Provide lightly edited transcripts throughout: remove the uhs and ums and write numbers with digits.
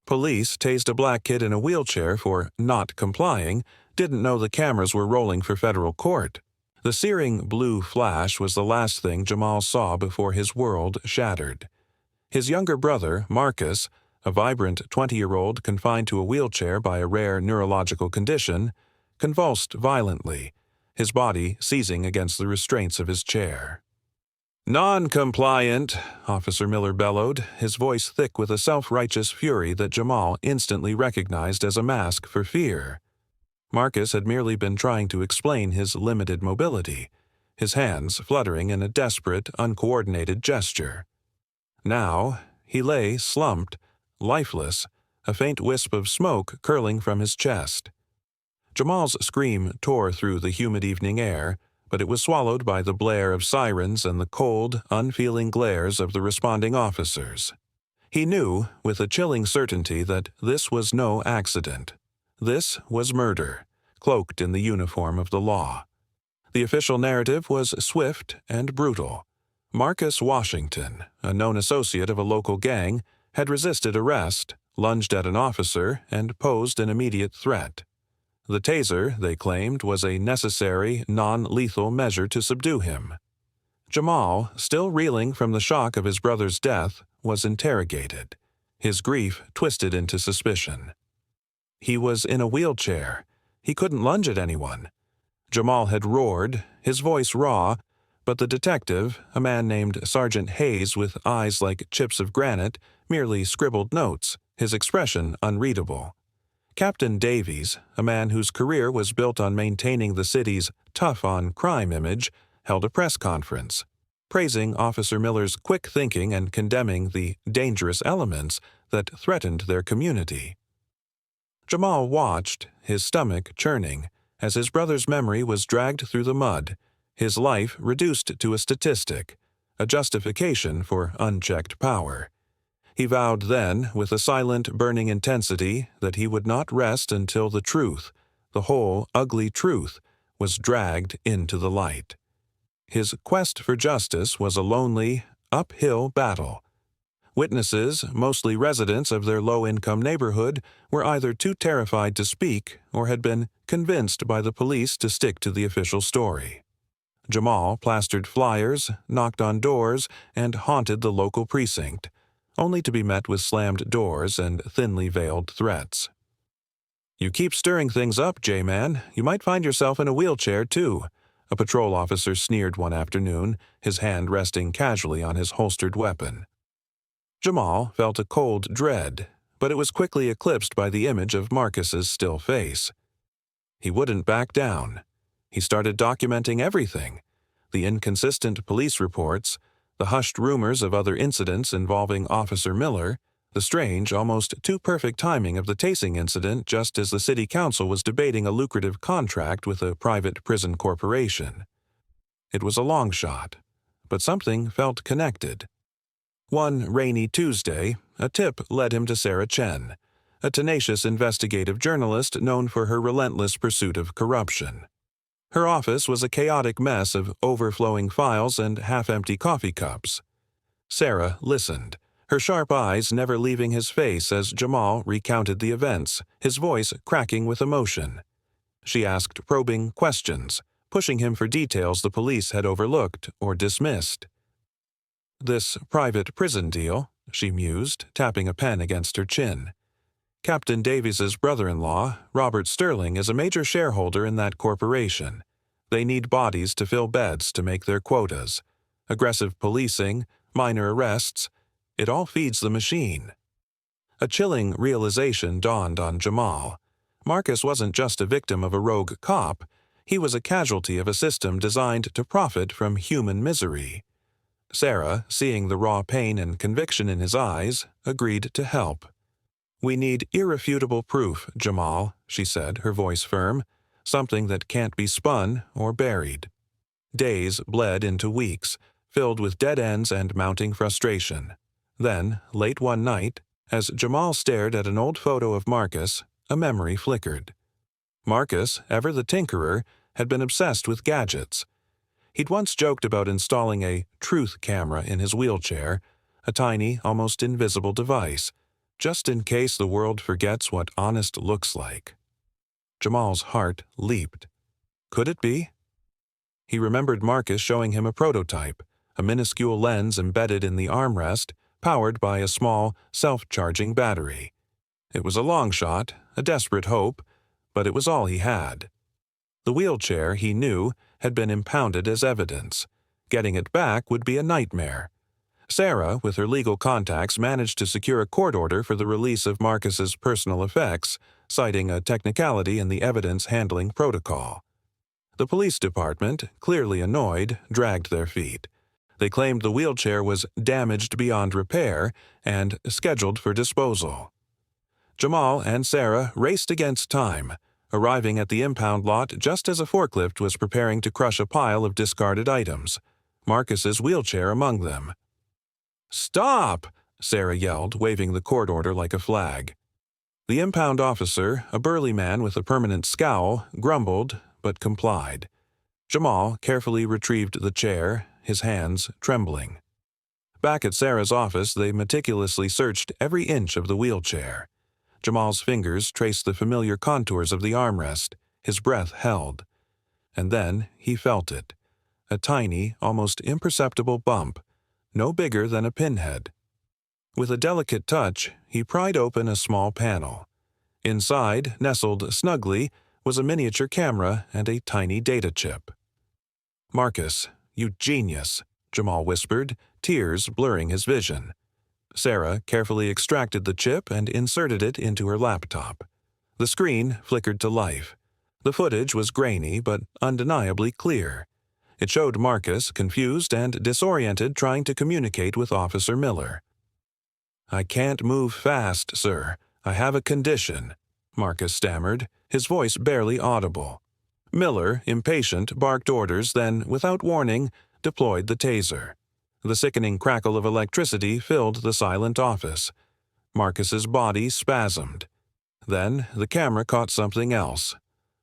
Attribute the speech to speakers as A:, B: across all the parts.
A: Police tased a black kid in a wheelchair for not complying, didn't know the cameras were rolling for federal court. The searing blue flash was the last thing Jamal saw before his world shattered. His younger brother, Marcus, a vibrant 20-year-old confined to a wheelchair by a rare neurological condition, convulsed violently, his body seizing against the restraints of his chair. "Non-compliant," Officer Miller bellowed, his voice thick with a self-righteous fury that Jamal instantly recognized as a mask for fear. Marcus had merely been trying to explain his limited mobility, his hands fluttering in a desperate, uncoordinated gesture. Now, he lay slumped, lifeless, a faint wisp of smoke curling from his chest. Jamal's scream tore through the humid evening air, but it was swallowed by the blare of sirens and the cold, unfeeling glares of the responding officers. He knew, with a chilling certainty, that this was no accident. This was murder, cloaked in the uniform of the law. The official narrative was swift and brutal. Marcus Washington, a known associate of a local gang, had resisted arrest, lunged at an officer, and posed an immediate threat. The taser, they claimed, was a necessary, non-lethal measure to subdue him. Jamal, still reeling from the shock of his brother's death, was interrogated, his grief twisted into suspicion. He was in a wheelchair. He couldn't lunge at anyone. Jamal had roared, his voice raw, but the detective, a man named Sergeant Hayes with eyes like chips of granite, merely scribbled notes, his expression unreadable. Captain Davies, a man whose career was built on maintaining the city's tough-on-crime image, held a press conference, praising Officer Miller's quick thinking and condemning the dangerous elements that threatened their community. Jamal watched, his stomach churning, as his brother's memory was dragged through the mud, his life reduced to a statistic, a justification for unchecked power. He vowed then, with a silent, burning intensity, that he would not rest until the truth, the whole ugly truth, was dragged into the light. His quest for justice was a lonely, uphill battle. Witnesses, mostly residents of their low-income neighborhood, were either too terrified to speak or had been convinced by the police to stick to the official story. Jamal plastered flyers, knocked on doors, and haunted the local precinct, only to be met with slammed doors and thinly veiled threats. "You keep stirring things up, J-Man. You might find yourself in a wheelchair, too," a patrol officer sneered one afternoon, his hand resting casually on his holstered weapon. Jamal felt a cold dread, but it was quickly eclipsed by the image of Marcus's still face. He wouldn't back down. He started documenting everything: the inconsistent police reports, the hushed rumors of other incidents involving Officer Miller, the strange, almost too perfect timing of the tasing incident just as the city council was debating a lucrative contract with a private prison corporation. It was a long shot, but something felt connected. One rainy Tuesday, a tip led him to Sarah Chen, a tenacious investigative journalist known for her relentless pursuit of corruption. Her office was a chaotic mess of overflowing files and half-empty coffee cups. Sarah listened, her sharp eyes never leaving his face as Jamal recounted the events, his voice cracking with emotion. She asked probing questions, pushing him for details the police had overlooked or dismissed. "This private prison deal," she mused, tapping a pen against her chin. "Captain Davies's brother-in-law, Robert Sterling, is a major shareholder in that corporation. They need bodies to fill beds to make their quotas. Aggressive policing, minor arrests, it all feeds the machine." A chilling realization dawned on Jamal. Marcus wasn't just a victim of a rogue cop, he was a casualty of a system designed to profit from human misery. Sarah, seeing the raw pain and conviction in his eyes, agreed to help. "We need irrefutable proof, Jamal," she said, her voice firm, "something that can't be spun or buried." Days bled into weeks, filled with dead ends and mounting frustration. Then, late one night, as Jamal stared at an old photo of Marcus, a memory flickered. Marcus, ever the tinkerer, had been obsessed with gadgets. He'd once joked about installing a truth camera in his wheelchair, a tiny, almost invisible device, just in case the world forgets what honest looks like. Jamal's heart leaped. Could it be? He remembered Marcus showing him a prototype, a minuscule lens embedded in the armrest, powered by a small, self-charging battery. It was a long shot, a desperate hope, but it was all he had. The wheelchair, he knew, had been impounded as evidence. Getting it back would be a nightmare. Sarah, with her legal contacts, managed to secure a court order for the release of Marcus's personal effects, citing a technicality in the evidence handling protocol. The police department, clearly annoyed, dragged their feet. They claimed the wheelchair was damaged beyond repair and scheduled for disposal. Jamal and Sarah raced against time, arriving at the impound lot just as a forklift was preparing to crush a pile of discarded items, Marcus's wheelchair among them. "Stop!" Sarah yelled, waving the court order like a flag. The impound officer, a burly man with a permanent scowl, grumbled but complied. Jamal carefully retrieved the chair, his hands trembling. Back at Sarah's office, they meticulously searched every inch of the wheelchair. Jamal's fingers traced the familiar contours of the armrest, his breath held. And then he felt it. A tiny, almost imperceptible bump, no bigger than a pinhead. With a delicate touch, he pried open a small panel. Inside, nestled snugly, was a miniature camera and a tiny data chip. "Marcus, you genius," Jamal whispered, tears blurring his vision. Sarah carefully extracted the chip and inserted it into her laptop. The screen flickered to life. The footage was grainy but undeniably clear. It showed Marcus, confused and disoriented, trying to communicate with Officer Miller. "I can't move fast, sir. I have a condition," Marcus stammered, his voice barely audible. Miller, impatient, barked orders, then, without warning, deployed the taser. The sickening crackle of electricity filled the silent office. Marcus's body spasmed. Then the camera caught something else.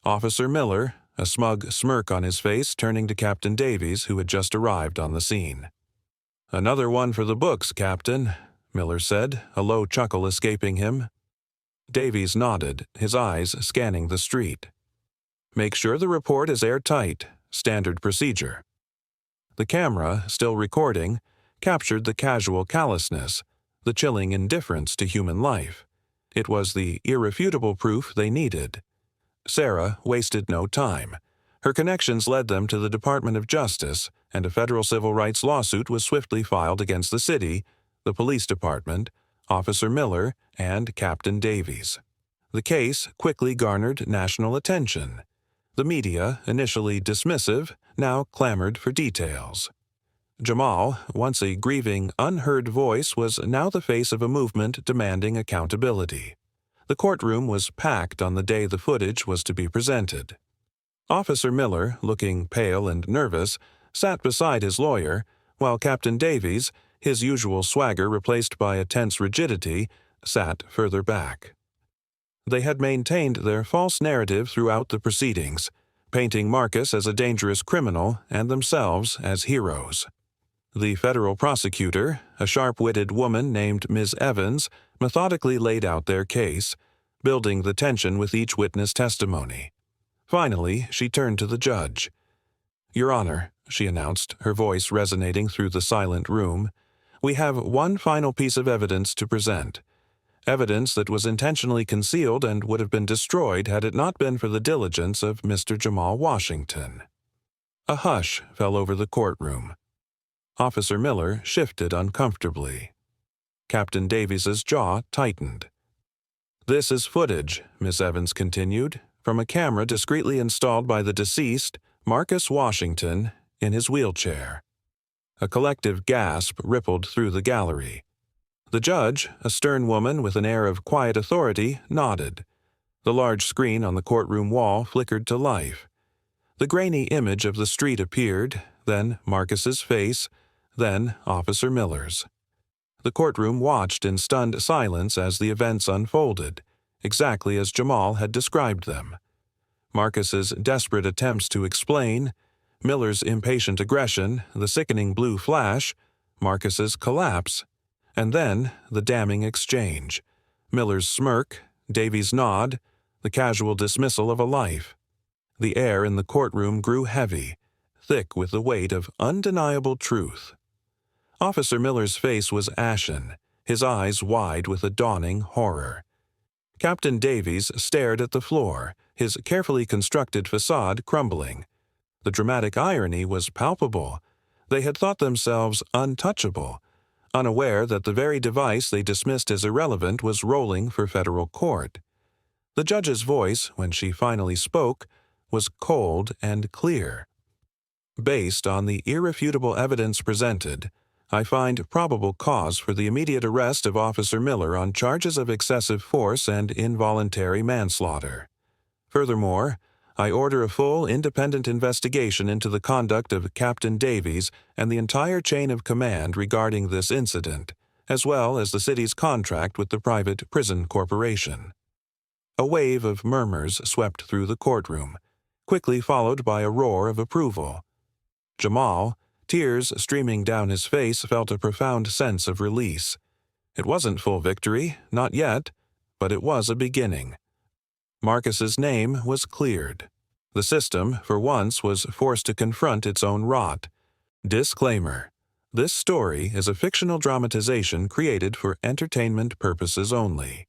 A: Officer Miller, a smug smirk on his face, turning to Captain Davies, who had just arrived on the scene. "Another one for the books, Captain," Miller said, a low chuckle escaping him. Davies nodded, his eyes scanning the street. "Make sure the report is airtight. Standard procedure." The camera, still recording, captured the casual callousness, the chilling indifference to human life. It was the irrefutable proof they needed. Sarah wasted no time. Her connections led them to the Department of Justice, and a federal civil rights lawsuit was swiftly filed against the city, the police department, Officer Miller, and Captain Davies. The case quickly garnered national attention. The media, initially dismissive, now clamored for details. Jamal, once a grieving, unheard voice, was now the face of a movement demanding accountability. The courtroom was packed on the day the footage was to be presented. Officer Miller, looking pale and nervous, sat beside his lawyer, while Captain Davies, his usual swagger replaced by a tense rigidity, sat further back. They had maintained their false narrative throughout the proceedings, painting Marcus as a dangerous criminal and themselves as heroes. The federal prosecutor, a sharp-witted woman named Ms. Evans, methodically laid out their case, building the tension with each witness testimony. Finally, she turned to the judge. "Your Honor," she announced, her voice resonating through the silent room, "we have one final piece of evidence to present. Evidence that was intentionally concealed and would have been destroyed had it not been for the diligence of Mr. Jamal Washington." A hush fell over the courtroom. Officer Miller shifted uncomfortably. Captain Davies's jaw tightened. "This is footage," Miss Evans continued, "from a camera discreetly installed by the deceased, Marcus Washington, in his wheelchair." A collective gasp rippled through the gallery. The judge, a stern woman with an air of quiet authority, nodded. The large screen on the courtroom wall flickered to life. The grainy image of the street appeared, then Marcus's face, then Officer Miller's. The courtroom watched in stunned silence as the events unfolded, exactly as Jamal had described them. Marcus's desperate attempts to explain, Miller's impatient aggression, the sickening blue flash, Marcus's collapse, and then the damning exchange. Miller's smirk, Davies' nod, the casual dismissal of a life. The air in the courtroom grew heavy, thick with the weight of undeniable truth. Officer Miller's face was ashen, his eyes wide with a dawning horror. Captain Davies stared at the floor, his carefully constructed facade crumbling. The dramatic irony was palpable. They had thought themselves untouchable, unaware that the very device they dismissed as irrelevant was rolling for federal court. The judge's voice, when she finally spoke, was cold and clear. Based on the irrefutable evidence presented, I find probable cause for the immediate arrest of Officer Miller on charges of excessive force and involuntary manslaughter. Furthermore, I order a full independent investigation into the conduct of Captain Davies and the entire chain of command regarding this incident, as well as the city's contract with the private prison corporation. A wave of murmurs swept through the courtroom, quickly followed by a roar of approval. Jamal, tears streaming down his face, felt a profound sense of release. It wasn't full victory, not yet, but it was a beginning. Marcus's name was cleared. The system, for once, was forced to confront its own rot. Disclaimer: this story is a fictional dramatization created for entertainment purposes only.